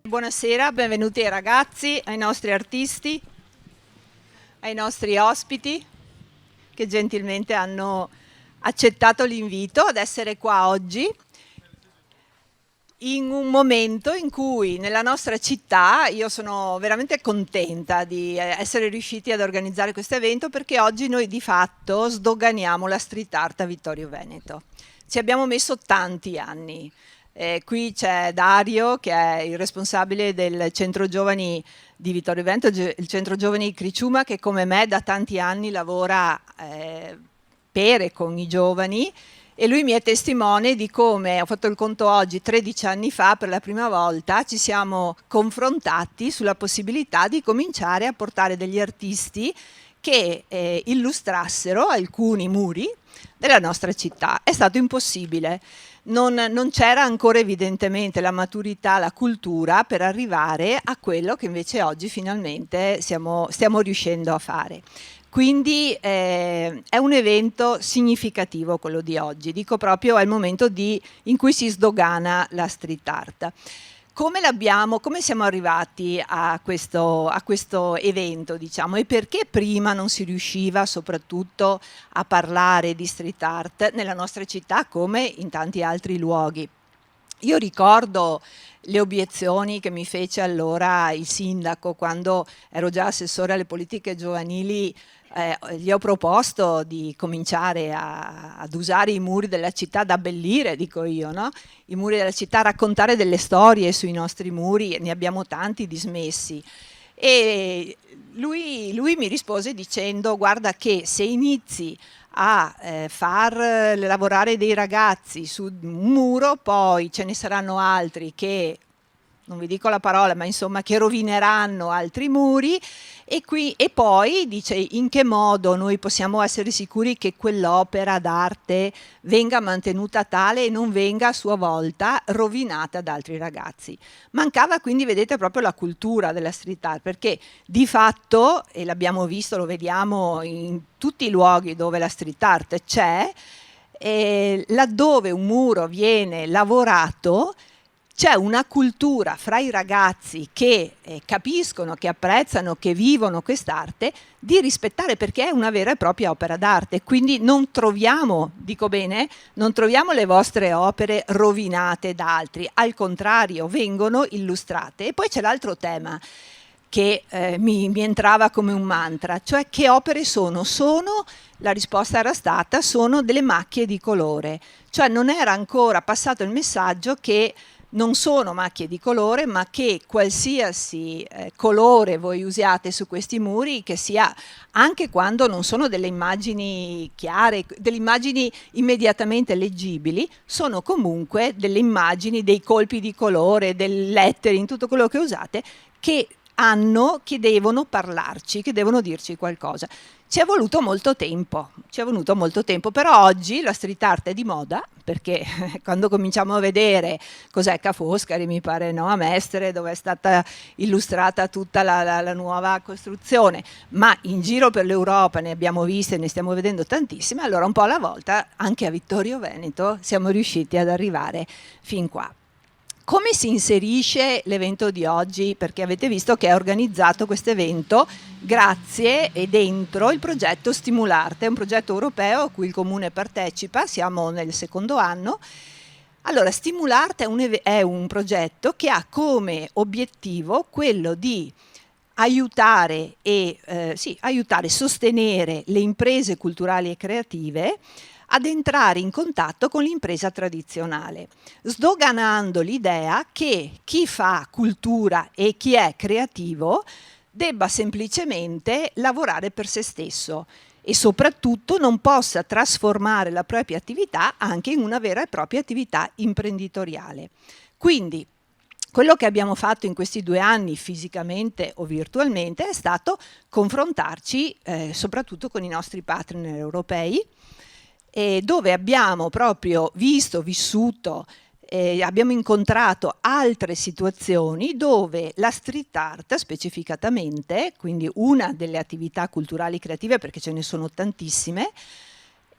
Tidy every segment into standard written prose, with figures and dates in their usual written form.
Buonasera, benvenuti ai ragazzi, ai nostri artisti, ai nostri ospiti che gentilmente hanno accettato l'invito ad essere qua oggi in un momento in cui nella nostra città io sono veramente contenta di essere riusciti ad organizzare questo evento, perché oggi noi di fatto sdoganiamo la street art a Vittorio Veneto. Ci abbiamo messo tanti anni. Qui c'è Dario, che è il responsabile del Centro Giovani di Vittorio Veneto, il Centro Giovani Criciúma, che come me da tanti anni lavora per e con i giovani, e lui mi è testimone di come, ho fatto il conto oggi, 13 anni fa per la prima volta ci siamo confrontati sulla possibilità di cominciare a portare degli artisti che illustrassero alcuni muri della nostra città. È stato impossibile. Non c'era ancora evidentemente la maturità, la cultura per arrivare a quello che invece oggi finalmente stiamo riuscendo a fare. Quindi è un evento significativo quello di oggi, dico proprio è il momento in cui si sdogana la street art. Come siamo arrivati a questo evento, diciamo, e perché prima non si riusciva soprattutto a parlare di street art nella nostra città come in tanti altri luoghi? Io ricordo le obiezioni che mi fece allora il sindaco quando ero già assessore alle politiche giovanili. Gli ho proposto di cominciare ad usare i muri della città, da abbellire, dico io, no? I muri della città, raccontare delle storie sui nostri muri, ne abbiamo tanti dismessi. E lui mi rispose dicendo: guarda che se inizi a far lavorare dei ragazzi su un muro, poi ce ne saranno altri che, non vi dico la parola, ma insomma che rovineranno altri muri, e poi dice: in che modo noi possiamo essere sicuri che quell'opera d'arte venga mantenuta tale e non venga a sua volta rovinata da altri ragazzi? Mancava quindi, vedete, proprio la cultura della street art, perché di fatto, e l'abbiamo visto, lo vediamo in tutti i luoghi dove la street art c'è, laddove un muro viene lavorato c'è una cultura fra i ragazzi che capiscono, che apprezzano, che vivono quest'arte, di rispettare, perché è una vera e propria opera d'arte. Quindi non troviamo, dico bene, non troviamo le vostre opere rovinate da altri, al contrario, vengono illustrate. E poi c'è l'altro tema che mi entrava come un mantra, cioè che opere sono? La risposta era stata: sono delle macchie di colore. Cioè non era ancora passato il messaggio che non sono macchie di colore, ma che qualsiasi colore voi usiate su questi muri, che sia anche quando non sono delle immagini chiare, delle immagini immediatamente leggibili, sono comunque delle immagini, dei colpi di colore, del lettering, tutto quello che usate, che devono parlarci, che devono dirci qualcosa. Ci è voluto molto tempo, però oggi la street art è di moda, perché quando cominciamo a vedere cos'è Ca' Foscari, mi pare, no? A Mestre, dove è stata illustrata tutta la nuova costruzione, ma in giro per l'Europa ne abbiamo viste, ne stiamo vedendo tantissime, allora un po' alla volta anche a Vittorio Veneto siamo riusciti ad arrivare fin qua. Come si inserisce l'evento di oggi? Perché avete visto che è organizzato questo evento grazie e dentro il progetto Stimularte, è un progetto europeo a cui il Comune partecipa, siamo nel secondo anno. Allora, Stimularte è un progetto che ha come obiettivo quello di aiutare sostenere le imprese culturali e creative ad entrare in contatto con l'impresa tradizionale, sdoganando l'idea che chi fa cultura e chi è creativo debba semplicemente lavorare per se stesso e soprattutto non possa trasformare la propria attività anche in una vera e propria attività imprenditoriale. Quindi quello che abbiamo fatto in questi 2 anni, fisicamente o virtualmente, è stato confrontarci soprattutto con i nostri partner europei, dove abbiamo proprio vissuto, abbiamo incontrato altre situazioni dove la street art specificatamente, quindi una delle attività culturali creative, perché ce ne sono tantissime,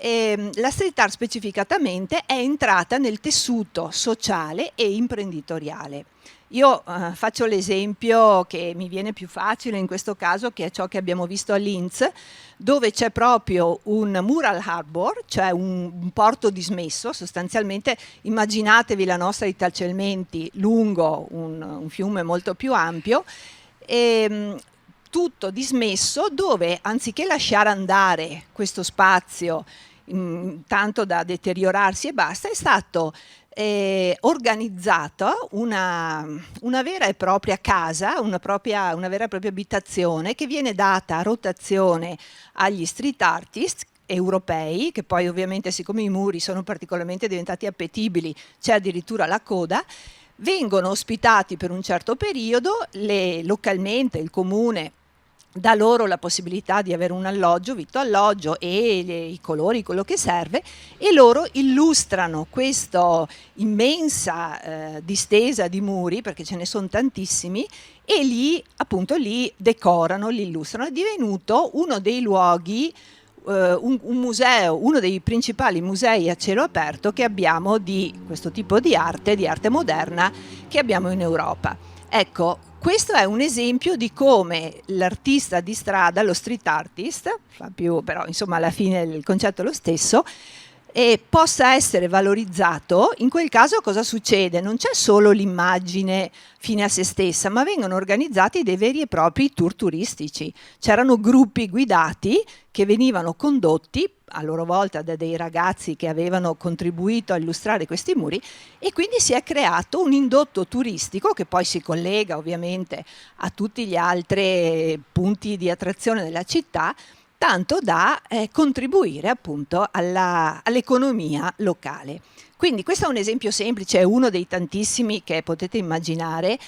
La street art specificatamente è entrata nel tessuto sociale e imprenditoriale. Io faccio l'esempio che mi viene più facile in questo caso, che è ciò che abbiamo visto a Linz, dove c'è proprio un mural harbor, cioè un porto dismesso. Sostanzialmente immaginatevi la nostra Italcelmenti lungo un fiume molto più ampio, tutto dismesso, dove anziché lasciare andare questo spazio tanto da deteriorarsi e basta, è stato organizzata una vera e propria casa, una vera e propria abitazione che viene data a rotazione agli street artist europei, che poi ovviamente, siccome i muri sono particolarmente diventati appetibili, c'è addirittura la coda. Vengono ospitati per un certo periodo, localmente il comune dà loro la possibilità di avere un alloggio, vitto alloggio e i colori, quello che serve, e loro illustrano questa immensa distesa di muri, perché ce ne sono tantissimi, e lì decorano, li illustrano. È divenuto uno dei luoghi, un museo, uno dei principali musei a cielo aperto che abbiamo di questo tipo di arte moderna che abbiamo in Europa. Ecco, questo è un esempio di come l'artista di strada, lo street artist, fa più, però insomma alla fine il concetto è lo stesso, e possa essere valorizzato. In quel caso cosa succede? Non c'è solo l'immagine fine a se stessa, ma vengono organizzati dei veri e propri tour turistici. C'erano gruppi guidati che venivano condotti a loro volta da dei ragazzi che avevano contribuito a illustrare questi muri, e quindi si è creato un indotto turistico che poi si collega ovviamente a tutti gli altri punti di attrazione della città, tanto da contribuire appunto all'economia locale. Quindi questo è un esempio semplice, è uno dei tantissimi che potete immaginare,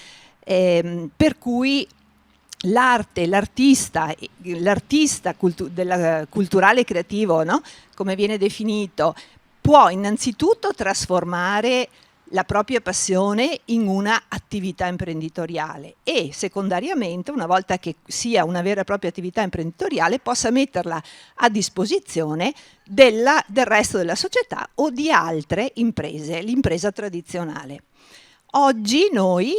per cui l'arte, l'artista culturale e creativo, no? Come viene definito, può innanzitutto trasformare la propria passione in una attività imprenditoriale e secondariamente, una volta che sia una vera e propria attività imprenditoriale, possa metterla a disposizione del resto della società o di altre imprese, l'impresa tradizionale. Oggi noi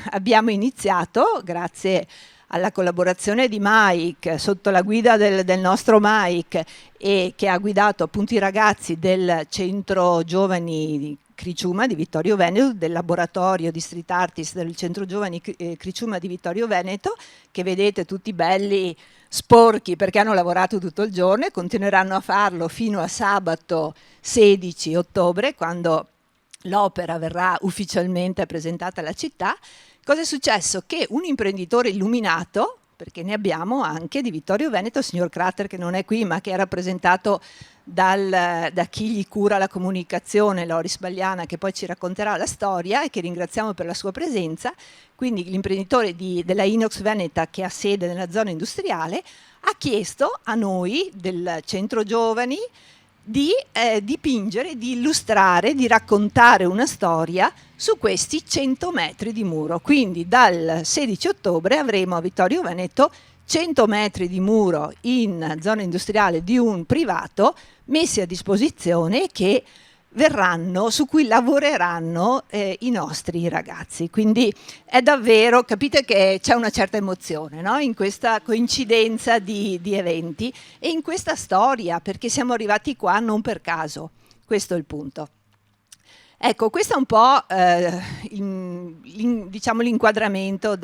abbiamo iniziato, grazie alla collaborazione di Mike, sotto la guida del nostro Mike, e che ha guidato appunto i ragazzi del Centro Giovani di Criciuma di Vittorio Veneto, del laboratorio di street artist del Centro Giovani Criciuma di Vittorio Veneto, che vedete tutti belli sporchi perché hanno lavorato tutto il giorno e continueranno a farlo fino a sabato 16 ottobre, quando l'opera verrà ufficialmente presentata alla città. Cosa è successo? Che un imprenditore illuminato, perché ne abbiamo anche di Vittorio Veneto, il signor Crater, che non è qui ma che è rappresentato da chi gli cura la comunicazione, Loris Bagliana, che poi ci racconterà la storia e che ringraziamo per la sua presenza. Quindi l'imprenditore della Inox Veneta, che ha sede nella zona industriale, ha chiesto a noi del Centro Giovani di dipingere, di illustrare, di raccontare una storia su questi 100 metri di muro. Quindi dal 16 ottobre avremo a Vittorio Veneto 100 metri di muro in zona industriale di un privato messi a disposizione, che su cui lavoreranno i nostri ragazzi. Quindi è davvero, capite che c'è una certa emozione, no? In questa coincidenza di eventi e in questa storia, perché siamo arrivati qua non per caso. Questo è il punto. Ecco, questo è un po' diciamo l'inquadramento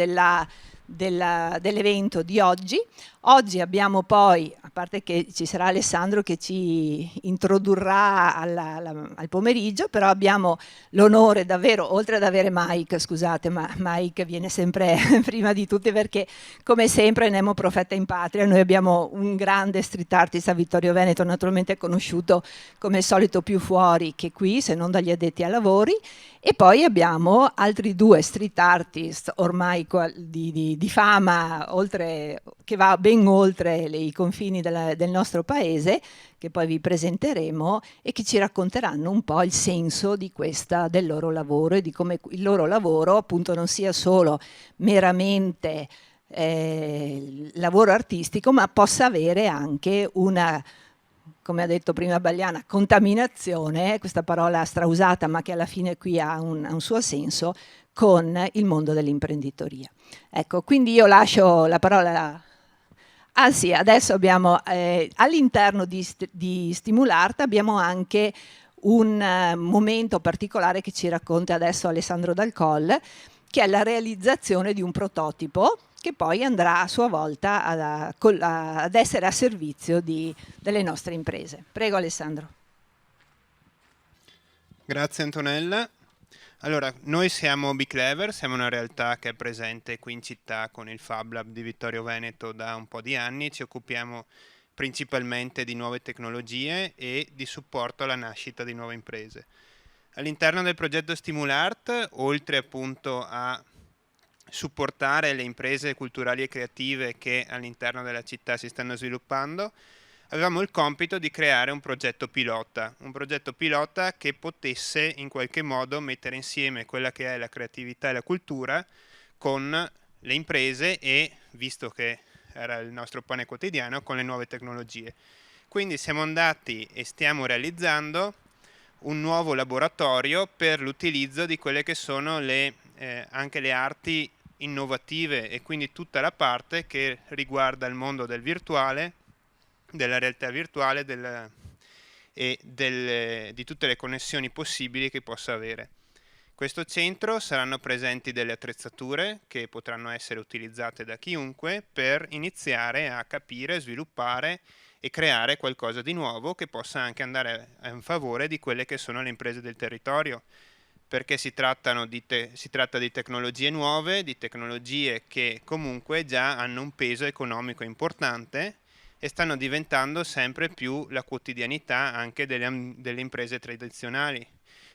dell'evento di oggi. Oggi abbiamo poi, a parte che ci sarà Alessandro che ci introdurrà al pomeriggio, però abbiamo l'onore davvero, oltre ad avere Mike, scusate, ma Mike viene sempre prima di tutti perché come sempre Nemo profeta in patria. Noi abbiamo un grande street artist a Vittorio Veneto, naturalmente conosciuto come al solito più fuori che qui, se non dagli addetti ai lavori, e poi abbiamo altri due street artist ormai di fama, che va ben oltre i confini del nostro paese, che poi vi presenteremo e che ci racconteranno un po' il senso del loro lavoro e di come il loro lavoro appunto non sia solo meramente lavoro artistico, ma possa avere anche una come ha detto prima Bagliana, contaminazione, questa parola strausata ma che alla fine qui ha un suo senso, con il mondo dell'imprenditoria. Ecco, quindi io lascio la parola. Ah sì, adesso abbiamo all'interno di Stimulart abbiamo anche un momento particolare che ci racconta adesso Alessandro Dal Coll, che è la realizzazione di un prototipo che poi andrà a sua volta ad essere a servizio delle nostre imprese. Prego Alessandro. Grazie Antonella. Allora, noi siamo Biclever, siamo una realtà che è presente qui in città con il Fab Lab di Vittorio Veneto da un po' di anni. Ci occupiamo principalmente di nuove tecnologie e di supporto alla nascita di nuove imprese. All'interno del progetto Stimulart, oltre appunto a supportare le imprese culturali e creative che all'interno della città si stanno sviluppando, avevamo il compito di creare un progetto pilota che potesse in qualche modo mettere insieme quella che è la creatività e la cultura con le imprese e, visto che era il nostro pane quotidiano, con le nuove tecnologie. Quindi siamo andati e stiamo realizzando un nuovo laboratorio per l'utilizzo di quelle che sono anche le arti innovative e quindi tutta la parte che riguarda il mondo del virtuale, della realtà virtuale di tutte le connessioni possibili che possa avere. In questo centro saranno presenti delle attrezzature che potranno essere utilizzate da chiunque per iniziare a capire, sviluppare e creare qualcosa di nuovo che possa anche andare in favore di quelle che sono le imprese del territorio, perché si tratta di tecnologie nuove, di tecnologie che comunque già hanno un peso economico importante e stanno diventando sempre più la quotidianità anche delle imprese tradizionali.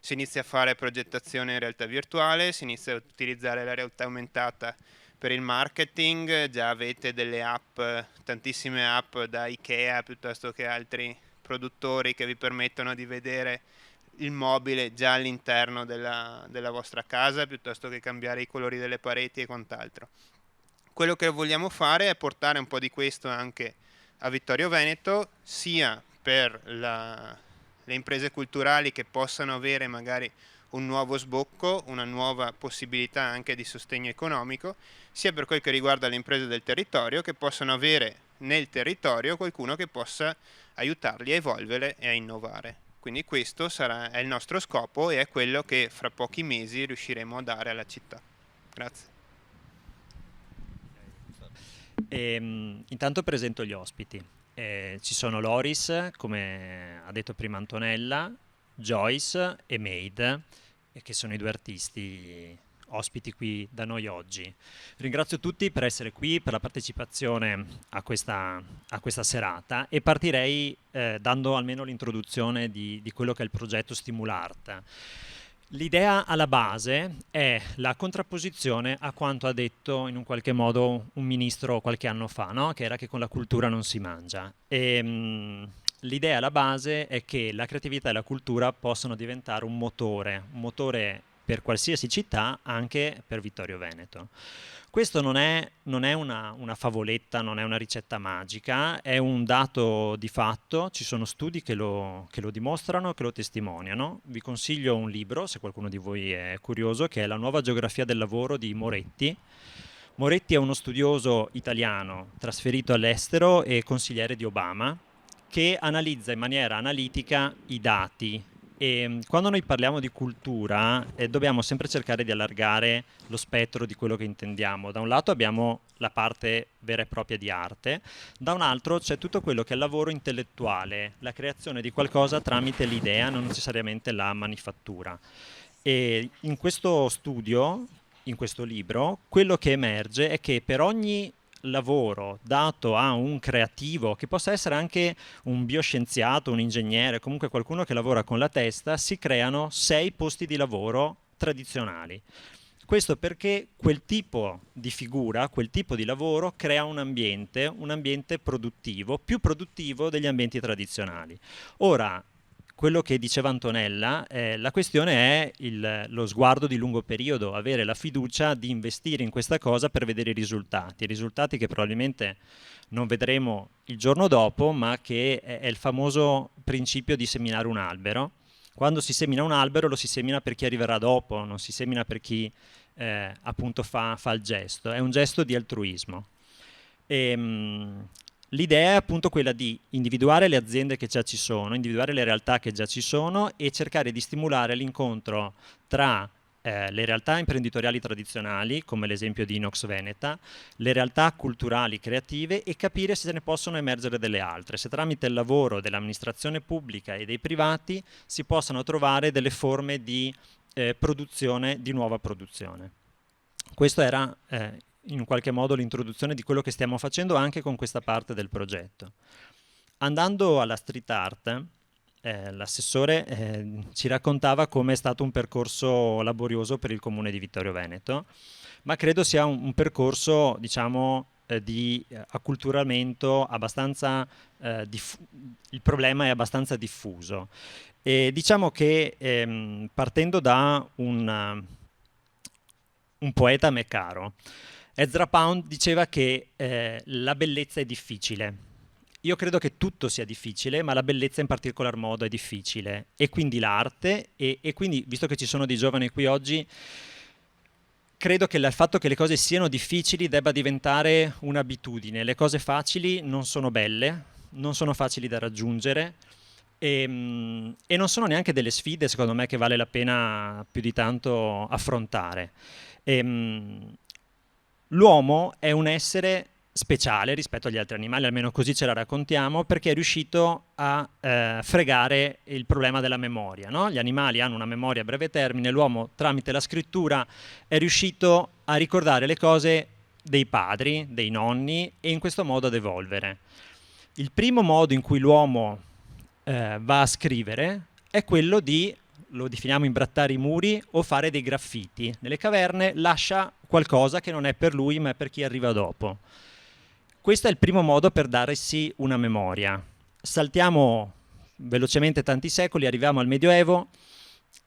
Si inizia a fare progettazione in realtà virtuale, si inizia a utilizzare la realtà aumentata per il marketing, già avete delle app, tantissime app da Ikea piuttosto che altri produttori che vi permettono di vedere il mobile già all'interno della vostra casa piuttosto che cambiare i colori delle pareti e quant'altro. Quello che vogliamo fare è portare un po' di questo anche a Vittorio Veneto, sia per le imprese culturali che possano avere magari un nuovo sbocco, una nuova possibilità anche di sostegno economico, sia per quel che riguarda le imprese del territorio che possano avere nel territorio qualcuno che possa aiutarli a evolvere e a innovare. Quindi questo è il nostro scopo e è quello che fra pochi mesi riusciremo a dare alla città. Grazie. Intanto presento gli ospiti. Ci sono Loris, come ha detto prima Antonella, Joyce e Maid, che sono i due artisti ospiti qui da noi oggi. Ringrazio tutti per essere qui, per la partecipazione a questa serata e partirei dando almeno l'introduzione di quello che è il progetto Stimulart. L'idea alla base è la contrapposizione a quanto ha detto in un qualche modo un ministro qualche anno fa, no? Che era che con la cultura non si mangia. L'idea alla base è che la creatività e la cultura possono diventare un motore per qualsiasi città, anche per Vittorio Veneto. Questo non è una favoletta, non è una ricetta magica, è un dato di fatto, ci sono studi che lo dimostrano, che lo testimoniano. Vi consiglio un libro, se qualcuno di voi è curioso, che è La nuova geografia del lavoro di Moretti. Moretti è uno studioso italiano trasferito all'estero e consigliere di Obama, che analizza in maniera analitica i dati. E quando noi parliamo di cultura dobbiamo sempre cercare di allargare lo spettro di quello che intendiamo. Da un lato abbiamo la parte vera e propria di arte, da un altro c'è tutto quello che è il lavoro intellettuale, la creazione di qualcosa tramite l'idea, non necessariamente la manifattura. E in questo studio, in questo libro, quello che emerge è che per ogni lavoro dato a un creativo, che possa essere anche un bioscienziato, un ingegnere, comunque qualcuno che lavora con la testa, si creano 6 posti di lavoro tradizionali. Questo perché quel tipo di figura, quel tipo di lavoro crea un ambiente produttivo, più produttivo degli ambienti tradizionali. Ora, quello che diceva Antonella, la questione è lo sguardo di lungo periodo, avere la fiducia di investire in questa cosa per vedere i risultati che probabilmente non vedremo il giorno dopo, ma che è il famoso principio di seminare un albero. Quando si semina un albero lo si semina per chi arriverà dopo, non si semina per chi appunto fa il gesto, è un gesto di altruismo. L'idea è appunto quella di individuare le aziende che già ci sono, individuare le realtà che già ci sono e cercare di stimolare l'incontro tra le realtà imprenditoriali tradizionali, come l'esempio di Inox Veneta, le realtà culturali creative e capire se ne possono emergere delle altre, se tramite il lavoro dell'amministrazione pubblica e dei privati si possano trovare delle forme di produzione, di nuova produzione. Questo era in qualche modo l'introduzione di quello che stiamo facendo anche con questa parte del progetto. Andando alla street art, l'assessore ci raccontava come è stato un percorso laborioso per il comune di Vittorio Veneto, ma credo sia un percorso, diciamo, di acculturamento abbastanza il problema è abbastanza diffuso. E diciamo che partendo da un poeta a me caro, Ezra Pound diceva che la bellezza è difficile. Io credo che tutto sia difficile, ma la bellezza in particolar modo è difficile. E quindi l'arte, e quindi, visto che ci sono dei giovani qui oggi, credo che il fatto che le cose siano difficili debba diventare un'abitudine. Le cose facili non sono belle, non sono facili da raggiungere, e non sono neanche delle sfide, secondo me, che vale la pena più di tanto affrontare. L'uomo è un essere speciale rispetto agli altri animali, almeno così ce la raccontiamo, perché è riuscito a fregare il problema della memoria, no? Gli animali hanno una memoria a breve termine, l'uomo tramite la scrittura è riuscito a ricordare le cose dei padri, dei nonni e in questo modo ad evolvere. Il primo modo in cui l'uomo va a scrivere è quello di, lo definiamo imbrattare i muri o fare dei graffiti. Nelle caverne lascia qualcosa che non è per lui ma è per chi arriva dopo. Questo è il primo modo per darsi una memoria. Saltiamo velocemente tanti secoli, arriviamo al Medioevo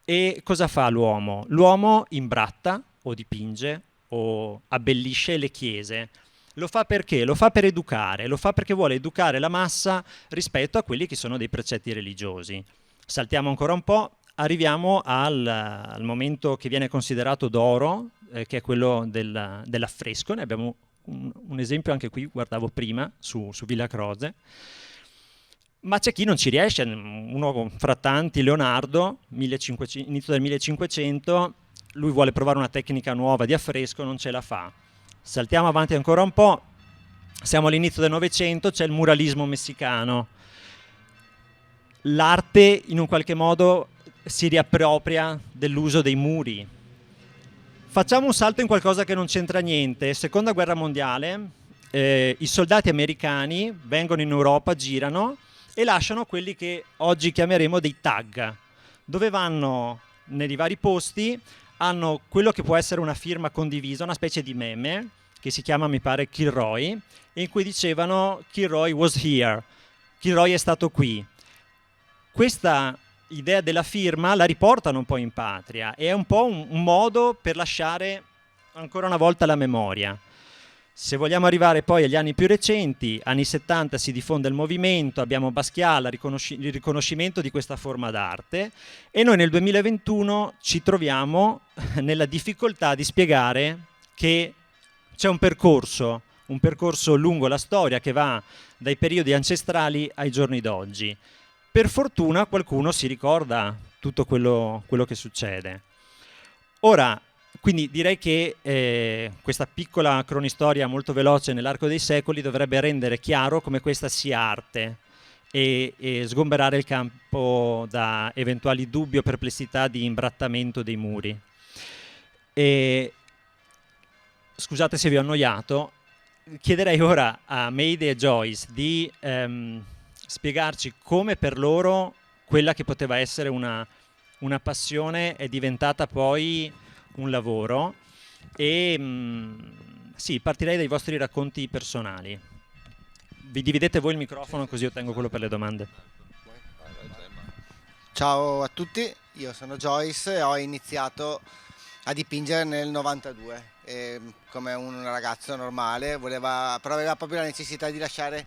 e cosa fa l'uomo? L'uomo imbratta o dipinge o abbellisce le chiese. Lo fa perché? Lo fa per educare, lo fa perché vuole educare la massa rispetto a quelli che sono dei precetti religiosi. Saltiamo ancora un po', arriviamo al momento che viene considerato d'oro, che è quello dell'affresco. Ne abbiamo un esempio anche qui, guardavo prima, su Villa Croce. Ma c'è chi non ci riesce, uno fra tanti, Leonardo, inizio del 1500, lui vuole provare una tecnica nuova di affresco, non ce la fa. Saltiamo avanti ancora un po', siamo all'inizio del Novecento, c'è il muralismo messicano. L'arte in un qualche modo si riappropria dell'uso dei muri. Facciamo un salto in qualcosa che non c'entra niente. Seconda guerra mondiale, i soldati americani vengono in Europa, girano e lasciano quelli che oggi chiameremo dei tag, dove vanno nei vari posti, hanno quello che può essere una firma condivisa, una specie di meme, che si chiama, mi pare, Kilroy, in cui dicevano Kilroy was here, Kilroy è stato qui. Questa idea della firma la riportano un po' in patria, e è un po' un modo per lasciare ancora una volta la memoria. Se vogliamo arrivare poi agli anni più recenti, anni 70 si diffonde il movimento, abbiamo Basquiat, il riconoscimento di questa forma d'arte, e noi nel 2021 ci troviamo nella difficoltà di spiegare che c'è un percorso lungo la storia che va dai periodi ancestrali ai giorni d'oggi. Per fortuna qualcuno si ricorda tutto quello che succede. Ora, quindi direi che questa piccola cronistoria molto veloce nell'arco dei secoli dovrebbe rendere chiaro come questa sia arte e sgomberare il campo da eventuali dubbi o perplessità di imbrattamento dei muri. Scusate se vi ho annoiato, chiederei ora a Mayde e Joyce di spiegarci come per loro quella che poteva essere una passione è diventata poi un lavoro, e sì, partirei dai vostri racconti personali. Vi dividete voi il microfono così io tengo quello per le domande. Ciao a tutti, io sono Joyce e ho iniziato a dipingere nel 92 come un ragazzo normale, però aveva proprio la necessità di lasciare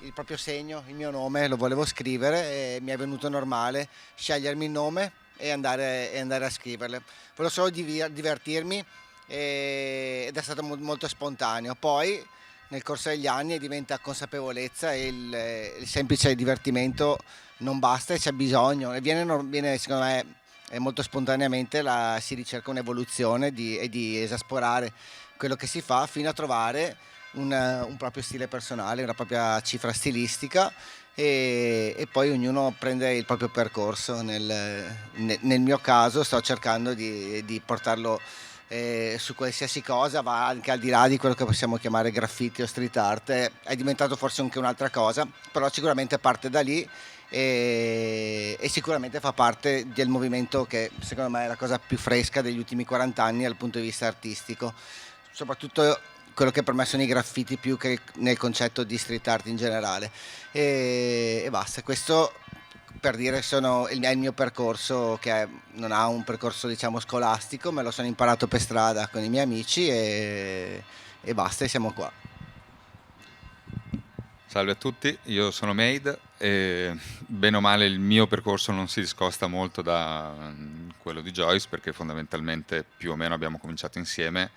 il proprio segno, il mio nome, lo volevo scrivere e mi è venuto normale scegliermi il nome e andare a scriverle. Volevo solo divertirmi ed è stato molto spontaneo. Poi nel corso degli anni diventa consapevolezza e il semplice divertimento non basta e c'è bisogno e viene secondo me molto spontaneamente si ricerca un'evoluzione e di esasperare quello che si fa fino a trovare un proprio stile personale, una propria cifra stilistica e poi ognuno prende il proprio percorso. Nel mio caso sto cercando di portarlo su qualsiasi cosa, va anche al di là di quello che possiamo chiamare graffiti o street art, è diventato forse anche un'altra cosa, però sicuramente parte da lì e sicuramente fa parte del movimento che secondo me è la cosa più fresca degli ultimi 40 anni dal punto di vista artistico, soprattutto quello che per me sono i graffiti più che nel concetto di street art in generale e basta, questo per dire è il mio percorso non ha un percorso diciamo scolastico, me lo sono imparato per strada con i miei amici e basta e siamo qua. Salve a tutti, io sono Made e bene o male il mio percorso non si discosta molto da quello di Joyce perché fondamentalmente più o meno abbiamo cominciato insieme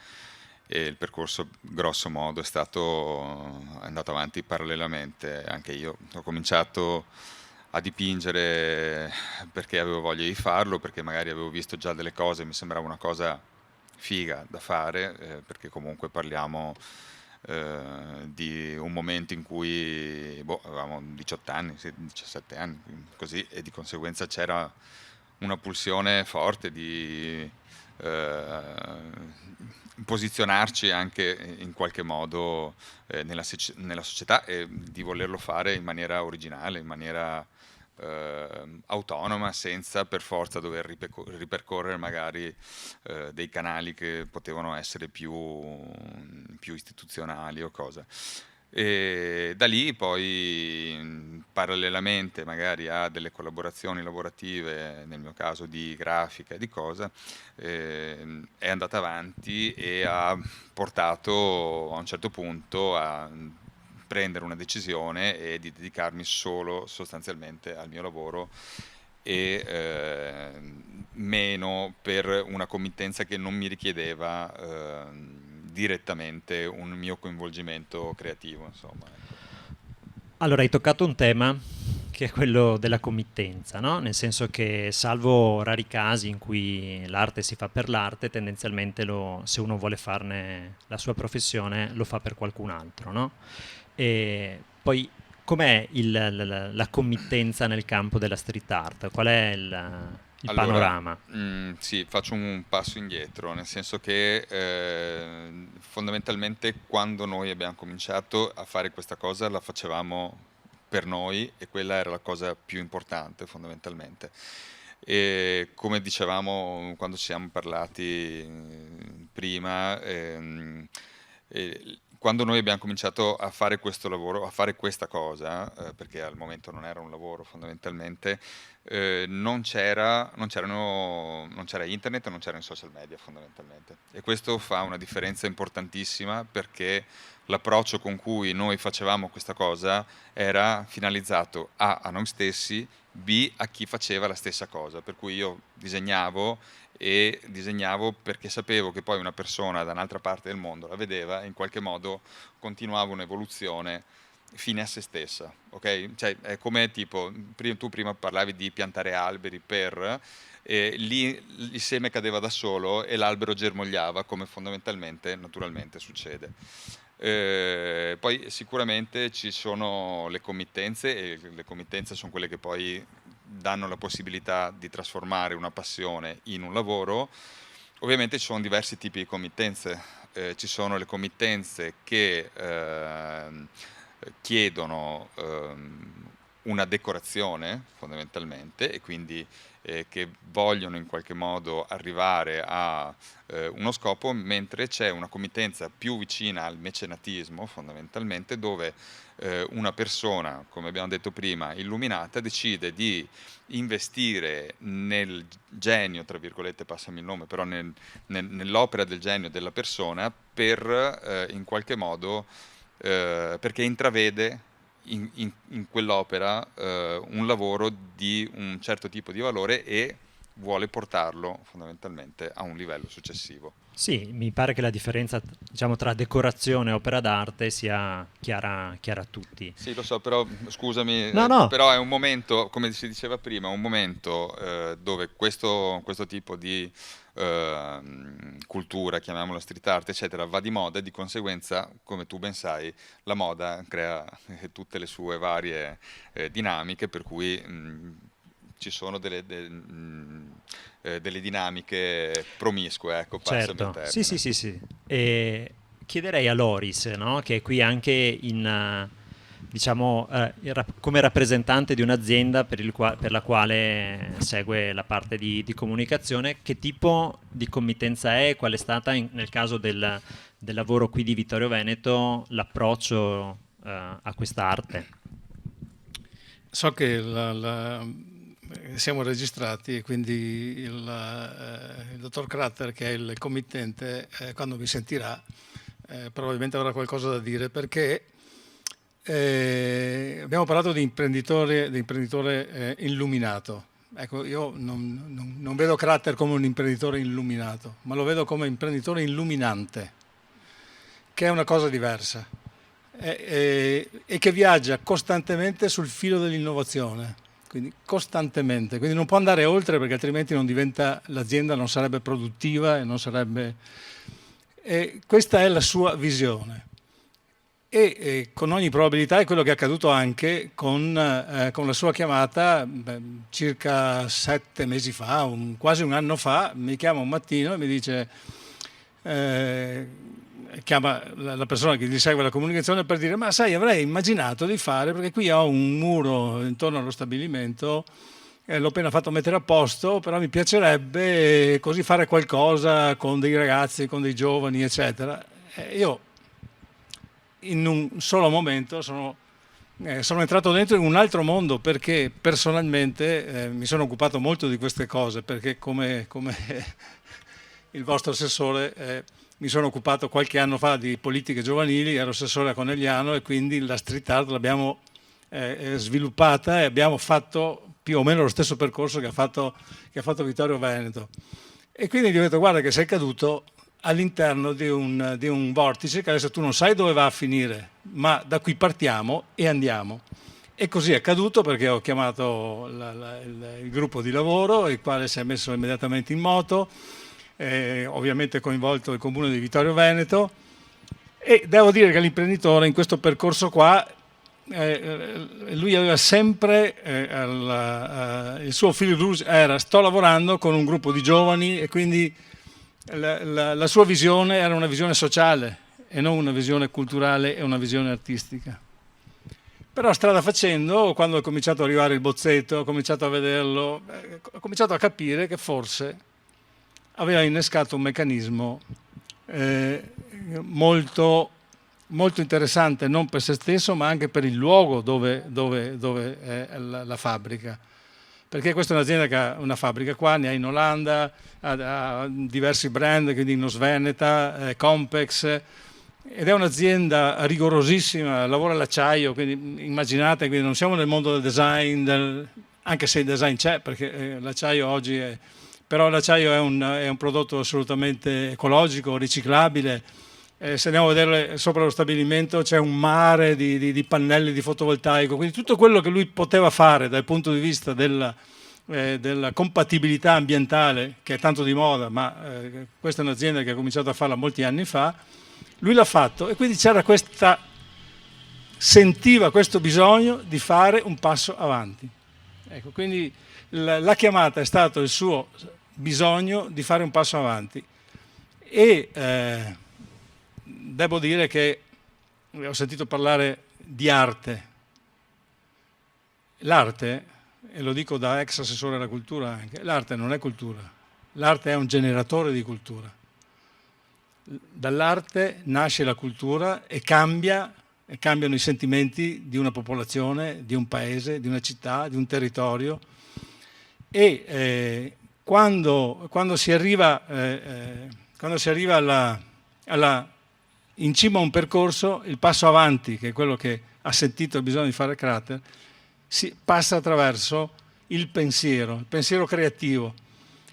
e il percorso grosso modo è andato avanti parallelamente. Anche io ho cominciato a dipingere perché avevo voglia di farlo, perché magari avevo visto già delle cose, mi sembrava una cosa figa da fare, perché comunque parliamo di un momento in cui avevamo 18 anni, 17 anni, così, e di conseguenza c'era una pulsione forte di posizionarci anche in qualche modo nella società e di volerlo fare in maniera originale, in maniera autonoma, senza per forza dover ripercorrere magari dei canali che potevano essere più istituzionali o cosa. E da lì poi parallelamente magari a delle collaborazioni lavorative, nel mio caso di grafica e di cosa, è andata avanti e ha portato a un certo punto a prendere una decisione e di dedicarmi solo sostanzialmente al mio lavoro e meno per una committenza che non mi richiedeva direttamente un mio coinvolgimento creativo, insomma. Allora, hai toccato un tema che è quello della committenza, no? Nel senso che, salvo rari casi in cui l'arte si fa per l'arte, tendenzialmente se uno vuole farne la sua professione, lo fa per qualcun altro, no? E poi, com'è la committenza nel campo della street art? Qual è il Allora, panorama? sì, faccio un passo indietro, nel senso che fondamentalmente quando noi abbiamo cominciato a fare questa cosa la facevamo per noi e quella era la cosa più importante fondamentalmente. E come dicevamo quando ci siamo parlati prima, quando noi abbiamo cominciato a fare questo lavoro, a fare questa cosa, perché al momento non era un lavoro fondamentalmente, non c'era internet e non c'erano i social media fondamentalmente. E questo fa una differenza importantissima perché l'approccio con cui noi facevamo questa cosa era finalizzato a noi stessi, B a chi faceva la stessa cosa. Per cui io disegnavo e disegnavo perché sapevo che poi una persona da un'altra parte del mondo la vedeva e in qualche modo continuava un'evoluzione fine a se stessa, ok? Cioè è come tipo, tu prima parlavi di piantare alberi lì il seme cadeva da solo e l'albero germogliava come fondamentalmente, naturalmente succede. Poi sicuramente ci sono le committenze e le committenze sono quelle che poi danno la possibilità di trasformare una passione in un lavoro. Ovviamente ci sono diversi tipi di committenze, ci sono le committenze che chiedono una decorazione fondamentalmente, e quindi che vogliono in qualche modo arrivare a uno scopo, mentre c'è una committenza più vicina al mecenatismo fondamentalmente, dove una persona, come abbiamo detto prima, illuminata, decide di investire nel genio, tra virgolette, passami il nome, però nell'opera del genio della persona, per in qualche modo perché intravede in quell'opera un lavoro di un certo tipo di valore e vuole portarlo fondamentalmente a un livello successivo. Sì, mi pare che la differenza, diciamo, tra decorazione e opera d'arte sia chiara a tutti. Sì, lo so, però scusami, No, no, però è un momento, come si diceva prima, un momento dove questo tipo di cultura, chiamiamola street art, eccetera, va di moda, e di conseguenza, come tu ben sai, la moda crea tutte le sue varie dinamiche, per cui ci sono delle dinamiche promiscue, ecco, passami il certo. Sì, sì, termine. sì, sì. E chiederei a Loris, no, che è qui anche diciamo, come rappresentante di un'azienda per la quale segue la parte di comunicazione, che tipo di committenza è, qual è stata nel caso del lavoro qui di Vittorio Veneto l'approccio a quest'arte? So che siamo registrati e quindi il dottor Cratter, che è il committente, quando mi sentirà, probabilmente avrà qualcosa da dire, perché abbiamo parlato di imprenditore illuminato. Ecco, io non vedo Cratter come un imprenditore illuminato, ma lo vedo come imprenditore illuminante, che è una cosa diversa e che viaggia costantemente sul filo dell'innovazione, quindi costantemente, quindi non può andare oltre, perché altrimenti l'azienda non sarebbe produttiva e non sarebbe... questa è la sua visione. E con ogni probabilità è quello che è accaduto anche con la sua chiamata circa 7 mesi fa, quasi un anno fa. Mi chiama un mattino e mi dice, chiama la persona che gli segue la comunicazione per dire: ma sai, avrei immaginato di fare, perché qui ho un muro intorno allo stabilimento, l'ho appena fatto mettere a posto, però mi piacerebbe così fare qualcosa con dei ragazzi, con dei giovani, eccetera. Io in un solo momento sono entrato dentro in un altro mondo, perché personalmente mi sono occupato molto di queste cose, perché come il vostro assessore mi sono occupato qualche anno fa di politiche giovanili, ero assessore a Conegliano, e quindi la street art l'abbiamo sviluppata e abbiamo fatto più o meno lo stesso percorso che ha fatto Vittorio Veneto. E quindi gli ho detto: guarda che sei caduto all'interno di un vortice che adesso tu non sai dove va a finire, ma da qui partiamo e andiamo. E così è accaduto, perché ho chiamato il gruppo di lavoro, il quale si è messo immediatamente in moto, ovviamente coinvolto il comune di Vittorio Veneto, e devo dire che l'imprenditore in questo percorso qua, lui aveva sempre il suo fil rouge era: sto lavorando con un gruppo di giovani, e quindi la sua visione era una visione sociale e non una visione culturale e una visione artistica. Però strada facendo, quando ho cominciato ad arrivare il bozzetto, ho cominciato a vederlo, ho cominciato a capire che forse aveva innescato un meccanismo molto, molto interessante, non per se stesso, ma anche per il luogo dove è la fabbrica. Perché questa è un'azienda che ha una fabbrica qua, ne ha in Olanda, ha diversi brand, quindi Nosveneta, Compex, ed è un'azienda rigorosissima, lavora all'acciaio, quindi immaginate, quindi non siamo nel mondo del design, anche se il design c'è, perché l'acciaio oggi è... Però l'acciaio è un prodotto assolutamente ecologico, riciclabile. Se andiamo a vedere sopra lo stabilimento c'è un mare di pannelli di fotovoltaico, quindi tutto quello che lui poteva fare dal punto di vista della compatibilità ambientale, che è tanto di moda, ma questa è un'azienda che ha cominciato a farla molti anni fa, lui l'ha fatto, e quindi sentiva questo bisogno di fare un passo avanti. Ecco, quindi la chiamata è stato il suo bisogno di fare un passo avanti, e devo dire che ho sentito parlare di arte, l'arte, e lo dico da ex assessore alla cultura anche, l'arte non è cultura, l'arte è un generatore di cultura. Dall'arte nasce la cultura e cambiano i sentimenti di una popolazione, di un paese, di una città, di un territorio. E quando si arriva in cima a un percorso, il passo avanti, che è quello che ha sentito il bisogno di fare Crater, si passa attraverso il pensiero creativo.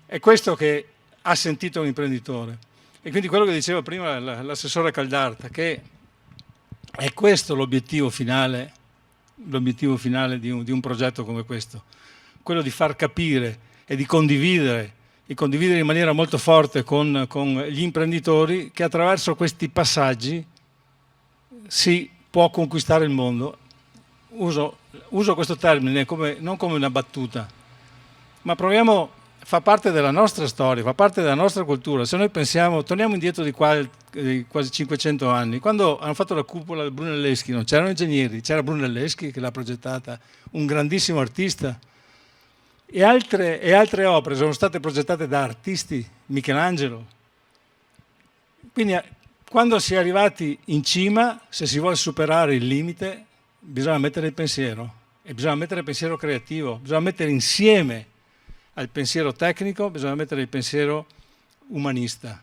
È questo che ha sentito un imprenditore. E quindi quello che diceva prima l'assessore Caldarta, che è questo l'obiettivo finale di un progetto come questo, quello di far capire e di condividere in maniera molto forte con gli imprenditori che attraverso questi passaggi si può conquistare il mondo. Uso questo termine non come una battuta, ma fa parte della nostra storia, fa parte della nostra cultura. Se noi pensiamo, torniamo indietro di quasi 500 anni, quando hanno fatto la cupola del Brunelleschi, non c'erano ingegneri, c'era Brunelleschi che l'ha progettata, un grandissimo artista. E altre opere sono state progettate da artisti, Michelangelo. Quindi quando si è arrivati in cima, se si vuole superare il limite, bisogna mettere il pensiero, e bisogna mettere il pensiero creativo, bisogna mettere insieme al pensiero tecnico, bisogna mettere il pensiero umanista.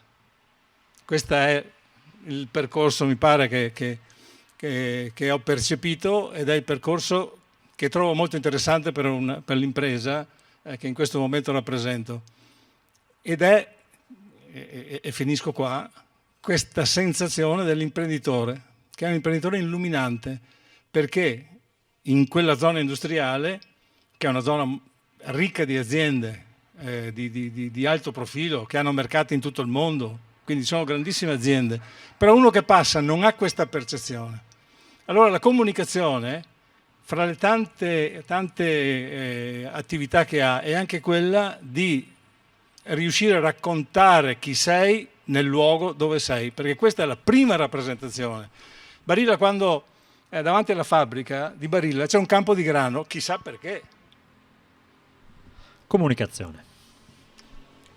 Questo è il percorso, mi pare, che ho percepito, ed è il percorso che trovo molto interessante per l'impresa che in questo momento rappresento. Ed è, e finisco qua, questa sensazione dell'imprenditore, che è un imprenditore illuminante, perché in quella zona industriale, che è una zona ricca di aziende di alto profilo, che hanno mercati in tutto il mondo, quindi sono grandissime aziende, però uno che passa non ha questa percezione. Allora la comunicazione, fra le tante attività che ha, è anche quella di riuscire a raccontare chi sei nel luogo dove sei, perché questa è la prima rappresentazione. Barilla, quando davanti alla fabbrica di Barilla c'è un campo di grano, chissà perché. Comunicazione.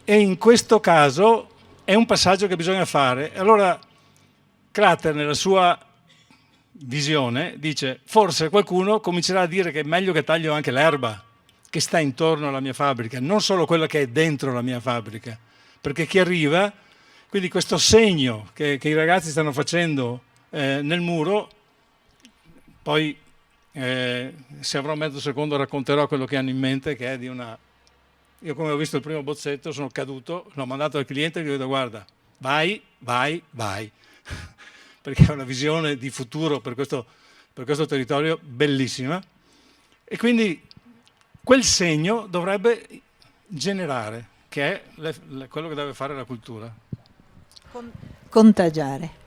E in questo caso è un passaggio che bisogna fare. Allora Crater, nella sua visione, dice: forse qualcuno comincerà a dire che è meglio che taglio anche l'erba che sta intorno alla mia fabbrica, non solo quella che è dentro la mia fabbrica, perché chi arriva, quindi questo segno che i ragazzi stanno facendo nel muro, poi se avrò mezzo secondo racconterò quello che hanno in mente, che è di una... Io, come ho visto il primo bozzetto, sono caduto, l'ho mandato al cliente e gli ho detto: guarda, vai, perché è una visione di futuro per questo territorio bellissima. E quindi quel segno dovrebbe generare, che è quello che deve fare la cultura. Contagiare.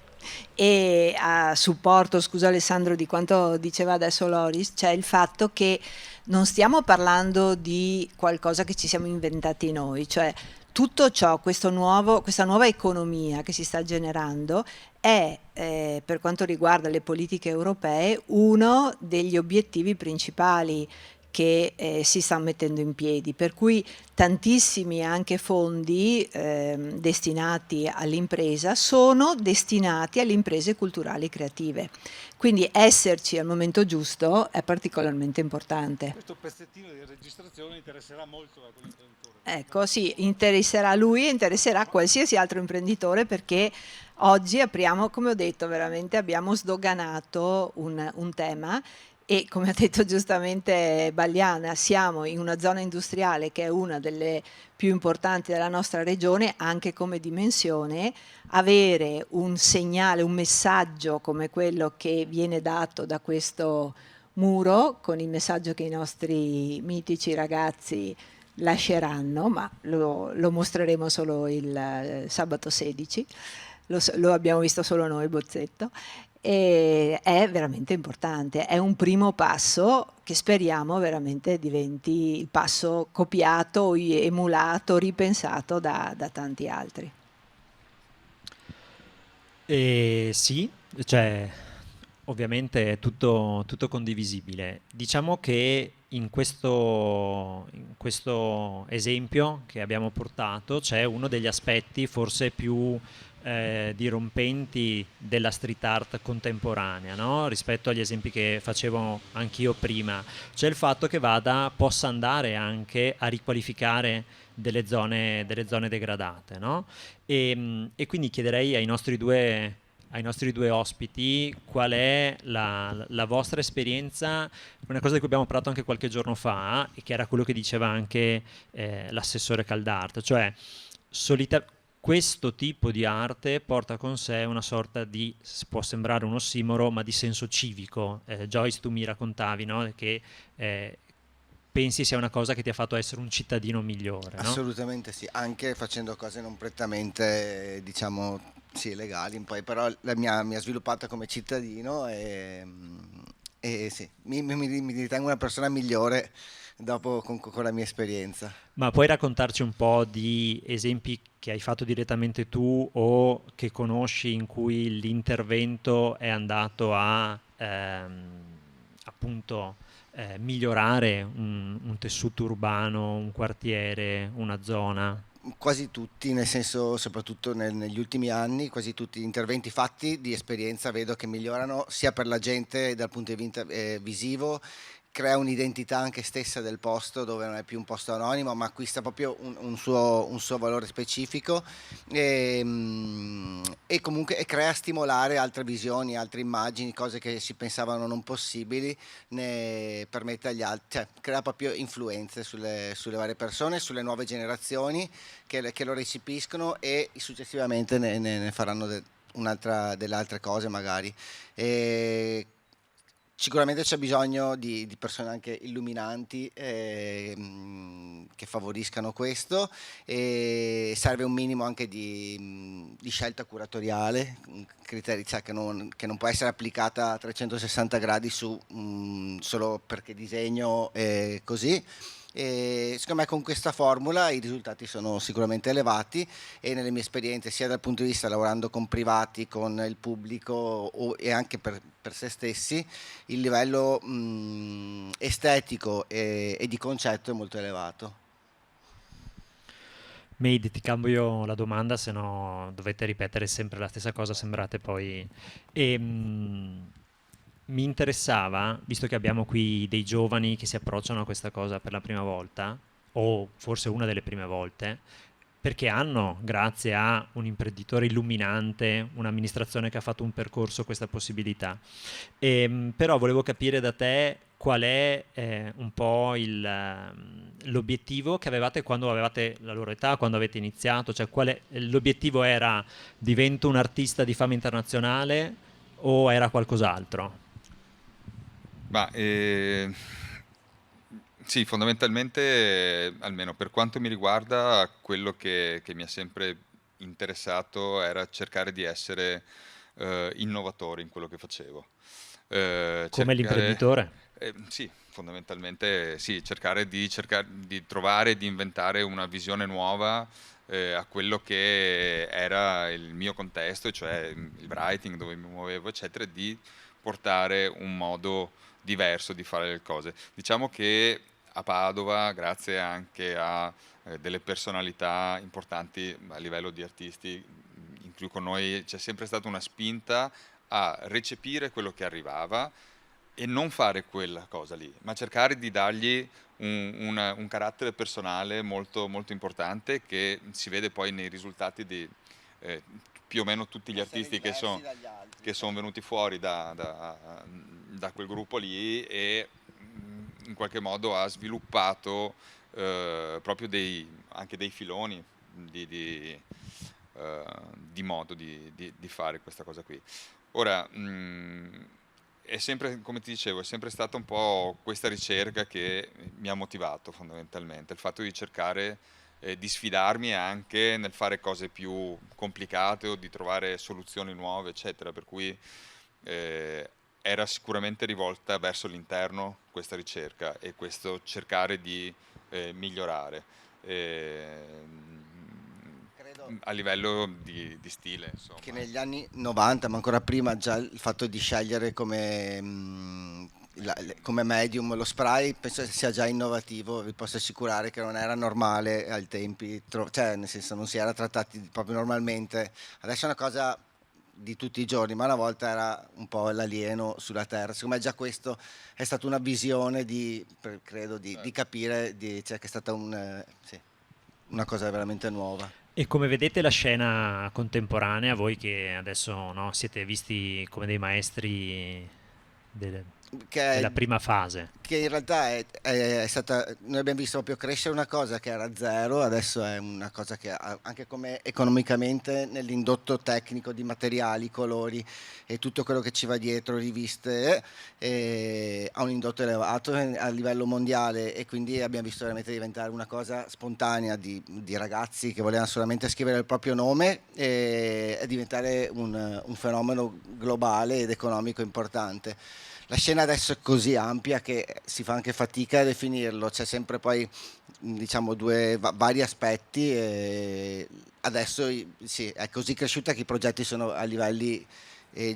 E a supporto, scusa Alessandro, di quanto diceva adesso Loris, c'è il fatto che non stiamo parlando di qualcosa che ci siamo inventati noi, cioè tutto ciò, questa nuova economia che si sta generando è, per quanto riguarda le politiche europee, uno degli obiettivi principali che si stanno mettendo in piedi, per cui tantissimi anche fondi destinati all'impresa sono destinati alle imprese culturali creative. Quindi esserci al momento giusto è particolarmente importante. Questo pezzettino di registrazione interesserà molto a quell'imprenditore. Ecco, sì, interesserà lui e interesserà qualsiasi altro imprenditore, perché oggi apriamo, come ho detto, veramente abbiamo sdoganato un tema. E come ha detto giustamente Bagliana, siamo in una zona industriale che è una delle più importanti della nostra regione, anche come dimensione. Avere un segnale, un messaggio come quello che viene dato da questo muro, con il messaggio che i nostri mitici ragazzi lasceranno, ma lo mostreremo solo il sabato 16, lo abbiamo visto solo noi il bozzetto. E è veramente importante, è un primo passo che speriamo veramente diventi il passo copiato, emulato, ripensato da tanti altri. Sì, cioè ovviamente è tutto condivisibile. Diciamo che in questo esempio che abbiamo portato c'è uno degli aspetti forse più dirompenti della street art contemporanea, no? Rispetto agli esempi che facevo anch'io prima, cioè il fatto che possa andare anche a riqualificare delle zone degradate, no? E quindi chiederei ai nostri due ospiti qual è la vostra esperienza, una cosa di cui abbiamo parlato anche qualche giorno fa e che era quello che diceva anche l'assessore Caldart, cioè questo tipo di arte porta con sé una sorta di, può sembrare un ossimoro, ma di senso civico. Joyce, tu mi raccontavi, no? Che pensi sia una cosa che ti ha fatto essere un cittadino migliore, no? Assolutamente sì, anche facendo cose non prettamente, diciamo, sì, legali, poi però mi ha sviluppata come cittadino e sì, mi ritengo una persona migliore dopo con la mia esperienza. Ma puoi raccontarci un po' di esempi che hai fatto direttamente tu o che conosci in cui l'intervento è andato a appunto migliorare un tessuto urbano, un quartiere, una zona? Quasi tutti, nel senso, soprattutto negli ultimi anni, quasi tutti gli interventi fatti di esperienza vedo che migliorano sia per la gente dal punto di vista visivo, crea un'identità anche stessa del posto dove non è più un posto anonimo, ma acquista proprio un suo valore specifico e comunque crea stimolare altre visioni, altre immagini, cose che si pensavano non possibili, ne permette agli altri, cioè crea proprio influenze sulle varie persone, sulle nuove generazioni che lo recepiscono e successivamente ne faranno delle altre cose magari. E sicuramente c'è bisogno di persone anche illuminanti che favoriscano questo e serve un minimo anche di scelta curatoriale, criteri, cioè che non può essere applicata a 360 gradi su solo perché disegno così. E secondo me con questa formula i risultati sono sicuramente elevati e nelle mie esperienze sia dal punto di vista lavorando con privati, con il pubblico e anche per se stessi il livello estetico e di concetto è molto elevato. Made, ti cambio la domanda, se no dovete ripetere sempre la stessa cosa, sembrate poi... mi interessava, visto che abbiamo qui dei giovani che si approcciano a questa cosa per la prima volta, o forse una delle prime volte, perché hanno, grazie a un imprenditore illuminante, un'amministrazione che ha fatto un percorso, questa possibilità. Però volevo capire da te qual è un po' l'obiettivo che avevate quando avevate la loro età, quando avete iniziato, cioè l'obiettivo era divento un artista di fama internazionale o era qualcos'altro? Ma sì, fondamentalmente, almeno per quanto mi riguarda, quello che mi ha sempre interessato era cercare di essere innovatore in quello che facevo. Come l'imprenditore? Sì, fondamentalmente sì, cercare di trovare, di inventare una visione nuova a quello che era il mio contesto, cioè il writing dove mi muovevo, eccetera, di portare un modo diverso di fare le cose. Diciamo che a Padova, grazie anche a delle personalità importanti a livello di artisti, in cui con noi c'è sempre stata una spinta a recepire quello che arrivava e non fare quella cosa lì, ma cercare di dargli un carattere personale molto, molto importante che si vede poi nei risultati di più o meno tutti gli artisti che sono venuti fuori da quel gruppo lì e in qualche modo ha sviluppato proprio anche dei filoni di modo di fare questa cosa qui. Ora, è sempre, come ti dicevo, è sempre stata un po' questa ricerca che mi ha motivato fondamentalmente, il fatto di cercare di sfidarmi anche nel fare cose più complicate o di trovare soluzioni nuove, eccetera, per cui era sicuramente rivolta verso l'interno questa ricerca e questo cercare di migliorare a livello di stile, Che insomma. negli anni 90, ma ancora prima, già il fatto di scegliere come come medium lo spray penso sia già innovativo, vi posso assicurare che non era normale ai tempi, cioè nel senso non si era trattati proprio normalmente, adesso è una cosa di tutti i giorni, ma una volta era un po' l'alieno sulla Terra. Secondo me già questo è stata una visione credo di capire cioè, che è stata sì, una cosa veramente nuova. E come vedete la scena contemporanea, voi che adesso no, siete visti come dei maestri della prima fase? Che in realtà è stata, noi abbiamo visto proprio crescere una cosa che era zero, adesso è una cosa che anche come economicamente nell'indotto tecnico di materiali, colori e tutto quello che ci va dietro, riviste, ha un indotto elevato a livello mondiale, e quindi abbiamo visto veramente diventare una cosa spontanea di ragazzi che volevano solamente scrivere il proprio nome e diventare un fenomeno globale ed economico importante. La scena adesso è così ampia che si fa anche fatica a definirlo, c'è sempre poi diciamo vari aspetti, e adesso sì, è così cresciuta che i progetti sono a livelli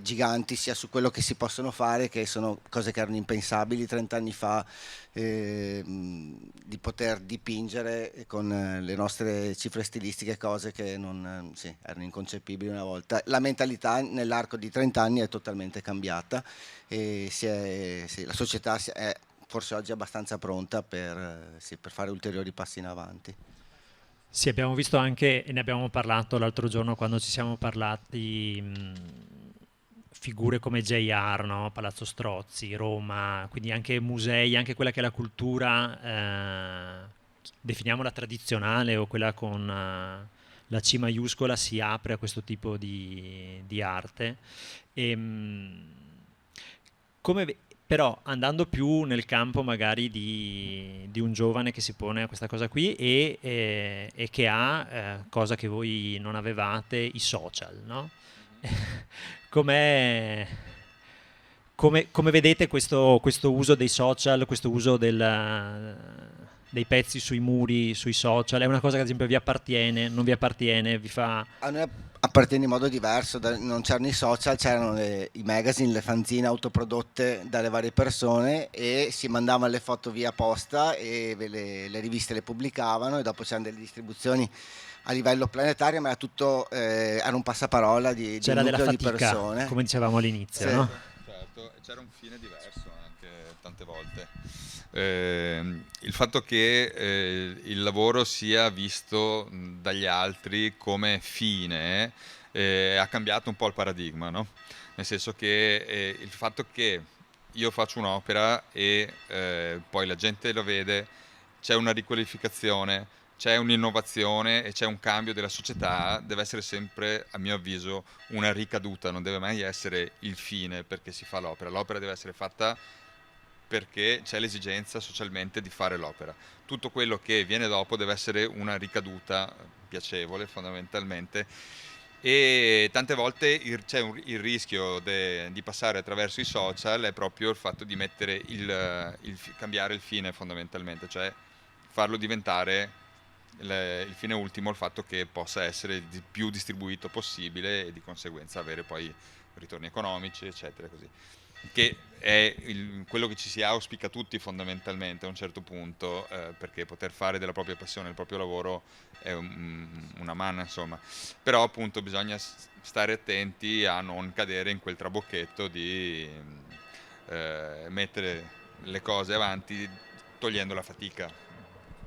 giganti, sia su quello che si possono fare, che sono cose che erano impensabili 30 anni fa, di poter dipingere con le nostre cifre stilistiche cose che non, sì, erano inconcepibili una volta. La mentalità nell'arco di 30 anni è totalmente cambiata e sì, la società è forse oggi abbastanza pronta per fare ulteriori passi in avanti. Sì, abbiamo visto anche, e ne abbiamo parlato l'altro giorno quando ci siamo parlati, figure come JR, no? Palazzo Strozzi, Roma, quindi anche musei, anche quella che è la cultura, definiamola tradizionale o quella con la C maiuscola, si apre a questo tipo di arte. Però andando più nel campo magari di un giovane che si pone a questa cosa qui e che ha, cosa che voi non avevate, i social, no? Come vedete questo uso dei social, questo uso dei pezzi sui muri, sui social? È una cosa che ad esempio vi appartiene, non vi appartiene, vi fa... A noi appartiene in modo diverso, non c'erano i social, c'erano i magazine, le fanzine autoprodotte dalle varie persone e si mandavano le foto via posta e le riviste le pubblicavano, e dopo c'erano delle distribuzioni a livello planetario, ma era tutto era un passaparola di C'era un della nucleo di fatica, persone. come dicevamo all'inizio, Sì. no? Certo, c'era un fine diverso anche tante volte. Il fatto che il lavoro sia visto dagli altri come fine ha cambiato un po' il paradigma, no? Nel senso che il fatto che io faccio un'opera e poi la gente lo vede, c'è una riqualificazione, c'è un'innovazione e c'è un cambio della società, deve essere sempre, a mio avviso, una ricaduta, non deve mai essere il fine perché si fa l'opera. L'opera deve essere fatta perché c'è l'esigenza socialmente di fare l'opera. Tutto quello che viene dopo deve essere una ricaduta piacevole fondamentalmente, e tante volte c'è il rischio di passare attraverso i social è proprio il fatto di mettere cambiare il fine fondamentalmente, cioè farlo diventare il fine ultimo, il fatto che possa essere il più distribuito possibile e di conseguenza avere poi ritorni economici eccetera, così, che è quello che ci si auspica tutti fondamentalmente a un certo punto, perché poter fare della propria passione il proprio lavoro è una manna, insomma, però appunto bisogna stare attenti a non cadere in quel trabocchetto di mettere le cose avanti togliendo la fatica.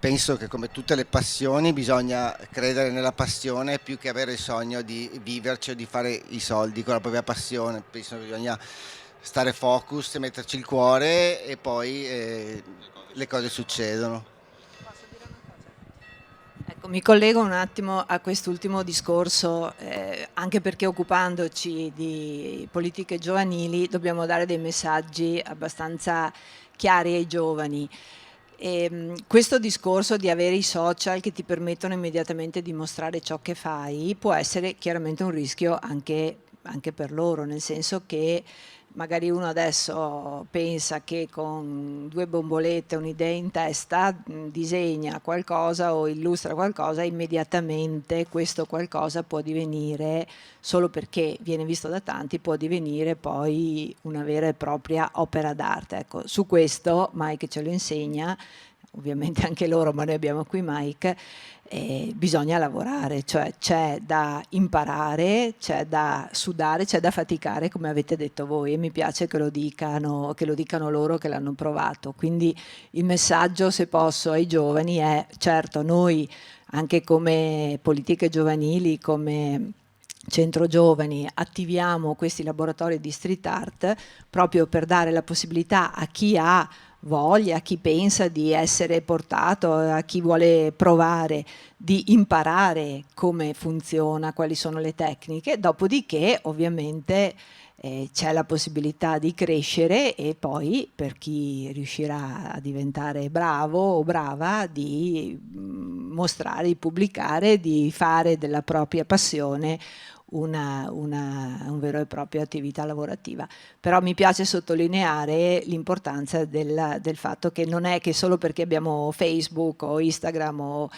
Penso che come tutte le passioni bisogna credere nella passione più che avere il sogno di viverci o di fare i soldi con la propria passione. Penso che bisogna stare focus, metterci il cuore e poi le cose succedono. Ecco, mi collego un attimo a quest'ultimo discorso, anche perché occupandoci di politiche giovanili dobbiamo dare dei messaggi abbastanza chiari ai giovani. Questo discorso di avere i social che ti permettono immediatamente di mostrare ciò che fai può essere chiaramente un rischio anche anche per loro, nel senso che magari uno adesso pensa che con 2 bombolette, un'idea in testa, disegna qualcosa o illustra qualcosa, e immediatamente questo qualcosa può divenire, solo perché viene visto da tanti, può divenire poi una vera e propria opera d'arte. Ecco, su questo Mike ce lo insegna, ovviamente anche loro, ma noi abbiamo qui Mike. Bisogna lavorare, cioè c'è da imparare, c'è da sudare, c'è da faticare, come avete detto voi, e mi piace che lo dicano loro che l'hanno provato. Quindi il messaggio, se posso, ai giovani è: certo, noi anche come politiche giovanili, come Centro Giovani, attiviamo questi laboratori di street art proprio per dare la possibilità a chi ha voglia, a chi pensa di essere portato, a chi vuole provare, di imparare come funziona, quali sono le tecniche. Dopodiché ovviamente c'è la possibilità di crescere, e poi per chi riuscirà a diventare bravo o brava, di mostrare, di pubblicare, di fare della propria passione un vero e propria attività lavorativa. Però mi piace sottolineare l'importanza del fatto che non è che solo perché abbiamo Facebook o Instagram o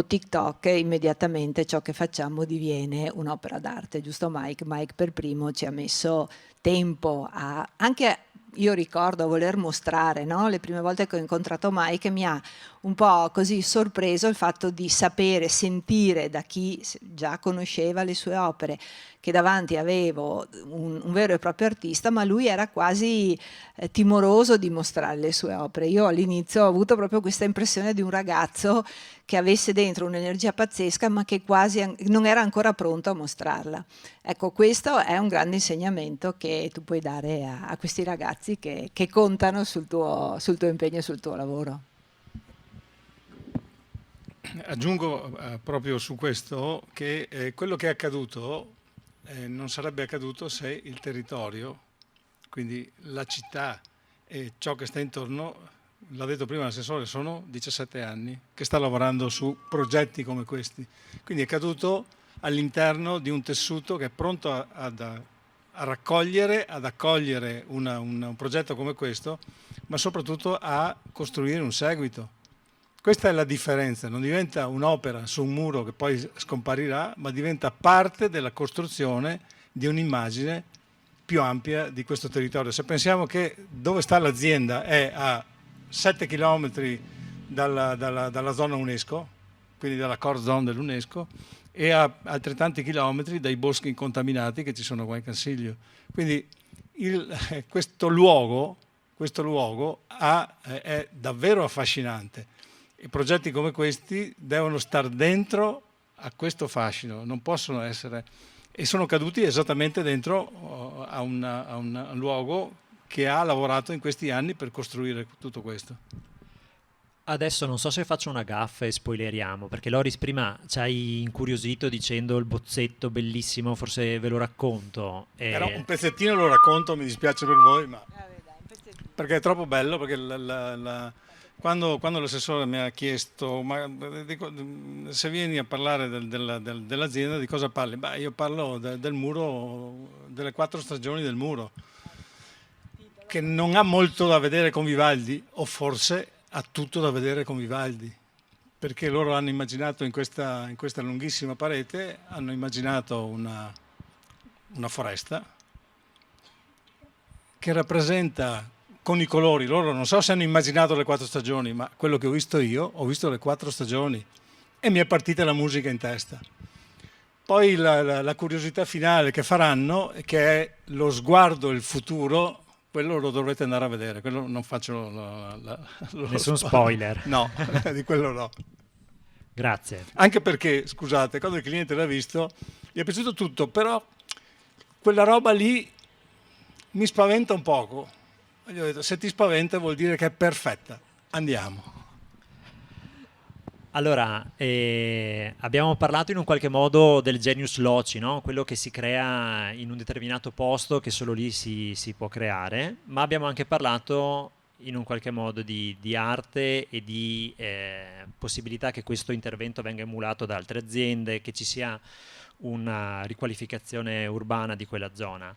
TikTok immediatamente ciò che facciamo diviene un'opera d'arte, giusto Mike? Mike per primo ci ha messo tempo anche. Io ricordo voler mostrare, no? Le prime volte che ho incontrato Mike mi ha un po' così sorpreso il fatto di sapere, sentire da chi già conosceva le sue opere, che davanti avevo un vero e proprio artista, ma lui era quasi timoroso di mostrare le sue opere. Io all'inizio ho avuto proprio questa impressione di un ragazzo che avesse dentro un'energia pazzesca, ma che quasi non era ancora pronto a mostrarla. Ecco, questo è un grande insegnamento che tu puoi dare a questi ragazzi che contano sul tuo impegno e sul tuo lavoro. Aggiungo proprio su questo che quello che è accaduto non sarebbe accaduto se il territorio, quindi la città e ciò che sta intorno, l'ha detto prima l'assessore, sono 17 anni che sta lavorando su progetti come questi. Quindi è caduto all'interno di un tessuto che è pronto a raccogliere, ad accogliere un progetto come questo, ma soprattutto a costruire un seguito. Questa è la differenza, non diventa un'opera su un muro che poi scomparirà, ma diventa parte della costruzione di un'immagine più ampia di questo territorio. Se pensiamo che dove sta l'azienda è a 7 km dalla zona UNESCO, quindi dalla core zone dell'UNESCO, e a altrettanti chilometri dai boschi incontaminati che ci sono qua in Cansiglio. Quindi questo luogo è davvero affascinante. I progetti come questi devono star dentro a questo fascino, non possono essere, e sono caduti esattamente dentro a un luogo che ha lavorato in questi anni per costruire tutto questo. Adesso non so se faccio una gaffa e spoileriamo, perché Loris prima ci hai incuriosito dicendo il bozzetto bellissimo, forse ve lo racconto. Però un pezzettino lo racconto, mi dispiace per voi, ma perché è troppo bello, perché quando l'assessore mi ha chiesto se vieni a parlare dell'azienda, di cosa parli? Beh, io parlo del muro, delle 4 stagioni del muro, che non ha molto da vedere con Vivaldi, o forse ha tutto da vedere con Vivaldi, perché loro hanno immaginato in questa lunghissima parete, hanno immaginato una foresta che rappresenta con i colori, loro non so se hanno immaginato le 4 stagioni, ma quello che ho visto io, ho visto le 4 stagioni e mi è partita la musica in testa. Poi la curiosità finale che faranno, che è lo sguardo, il futuro, quello lo dovrete andare a vedere, quello non faccio nessun spoiler. No, di quello no. Grazie. Anche perché, scusate, quando il cliente l'ha visto, gli è piaciuto tutto, però quella roba lì mi spaventa un poco. Gli ho detto, se ti spaventa vuol dire che è perfetta, andiamo. Allora, abbiamo parlato in un qualche modo del genius loci, no? Quello che si crea in un determinato posto, che solo lì si può creare, ma abbiamo anche parlato in un qualche modo di arte e di possibilità che questo intervento venga emulato da altre aziende, che ci sia una riqualificazione urbana di quella zona.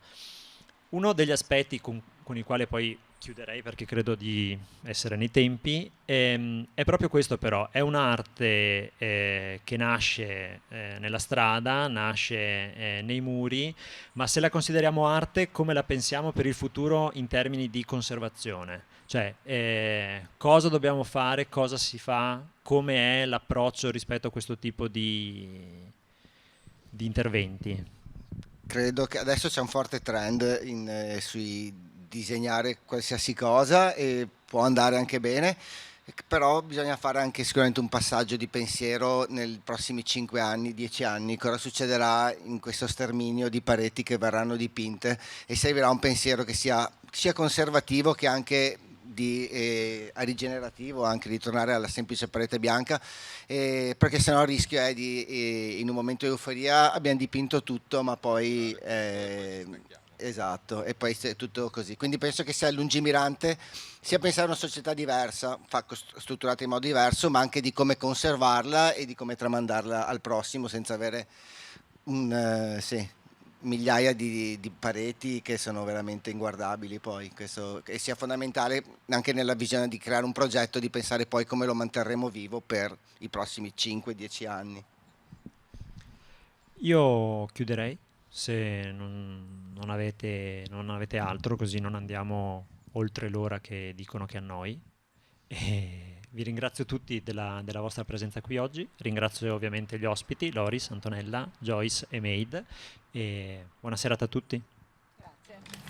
Uno degli aspetti con i quali poi chiuderei, perché credo di essere nei tempi, è proprio questo però, è un'arte che nasce nella strada, nasce nei muri, ma se la consideriamo arte, come la pensiamo per il futuro in termini di conservazione? Cioè, cosa dobbiamo fare, cosa si fa, come è l'approccio rispetto a questo tipo di interventi? Credo che adesso c'è un forte trend sui disegnare qualsiasi cosa e può andare anche bene, però bisogna fare anche sicuramente un passaggio di pensiero nei prossimi 5 anni, 10 anni, cosa succederà in questo sterminio di pareti che verranno dipinte, e servirà un pensiero che sia conservativo che anche rigenerativo, anche di tornare alla semplice parete bianca, perché sennò il rischio è in un momento di euforia abbiamo dipinto tutto, ma poi esatto, e poi è tutto così. Quindi penso che sia lungimirante sia pensare a una società diversa, strutturata in modo diverso, ma anche di come conservarla e di come tramandarla al prossimo senza avere migliaia di pareti che sono veramente inguardabili. Poi questo che sia fondamentale anche nella visione di creare un progetto, di pensare poi come lo manterremo vivo per i prossimi 5-10 anni. Io chiuderei, se non avete altro, così non andiamo oltre l'ora che dicono che a noi. E vi ringrazio tutti della vostra presenza qui oggi, ringrazio ovviamente gli ospiti, Loris, Antonella, Joyce e Maid, e buona serata a tutti. Grazie.